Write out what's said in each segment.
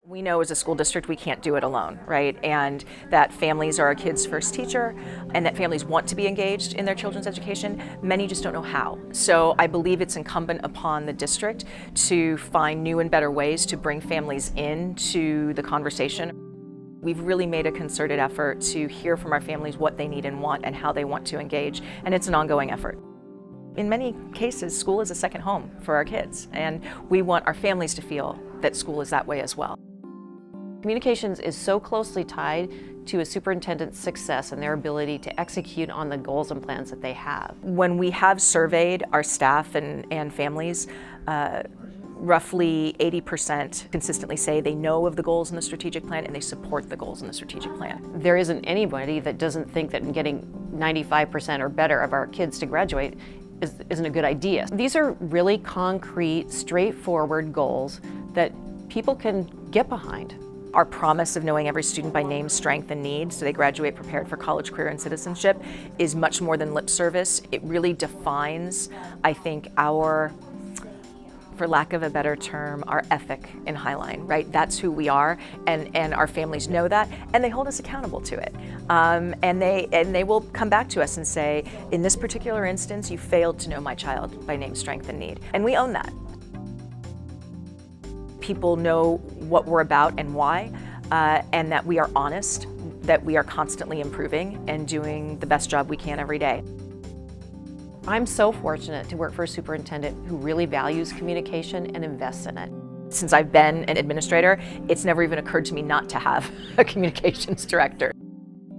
We know as a school district we can't do it alone, right? And that families are our kids' first teacher, and that families want to be engaged in their children's education. Many just don't know how. So I believe it's incumbent upon the district to find new and better ways to bring families into the conversation. We've really made a concerted effort to hear from our families what they need and want and how they want to engage, and it's an ongoing effort. In many cases, school is a second home for our kids, and we want our families to feel that school is that way as well. Communications is so closely tied to a superintendent's success and their ability to execute on the goals and plans that they have. When we have surveyed our staff and families, roughly 80% consistently say they know of the goals in the strategic plan and they support the goals in the strategic plan. There isn't anybody that doesn't think that getting 95% or better of our kids to graduate isn't a good idea. These are really concrete, straightforward goals that people can get behind. Our promise of knowing every student by name, strength, and need so they graduate prepared for college, career, and citizenship is much more than lip service. It really defines, I think, our, for lack of a better term, our ethic in Highline, right? That's who we are, and our families know that, and they hold us accountable to it. And they will come back to us and say, in this particular instance, you failed to know my child by name, strength, and need. And we own that. People know what we're about and why, and that we are honest, that we are constantly improving and doing the best job we can every day. I'm so fortunate to work for a superintendent who really values communication and invests in it. Since I've been an administrator, it's never even occurred to me not to have a communications director.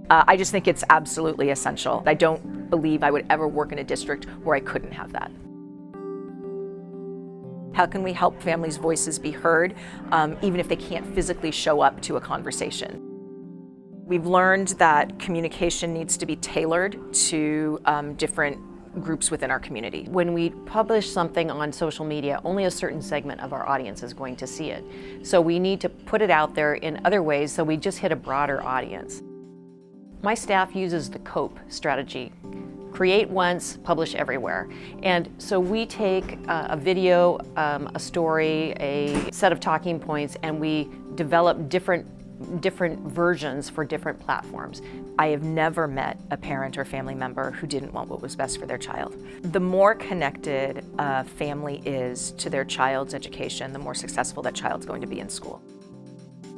I just think it's absolutely essential. I don't believe I would ever work in a district where I couldn't have that. How can we help families' voices be heard, even if they can't physically show up to a conversation? We've learned that communication needs to be tailored to different groups within our community. When we publish something on social media, only a certain segment of our audience is going to see it. So we need to put it out there in other ways so we just hit a broader audience. My staff uses the COPE strategy. Create once, publish everywhere. And so we take a video, a story, a set of talking points, and we develop different versions for different platforms. I have never met a parent or family member who didn't want what was best for their child. The more connected a family is to their child's education, the more successful that child's going to be in school.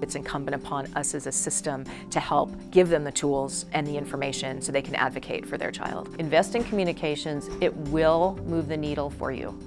It's incumbent upon us as a system to help give them the tools and the information so they can advocate for their child. Invest in communications. It will move the needle for you.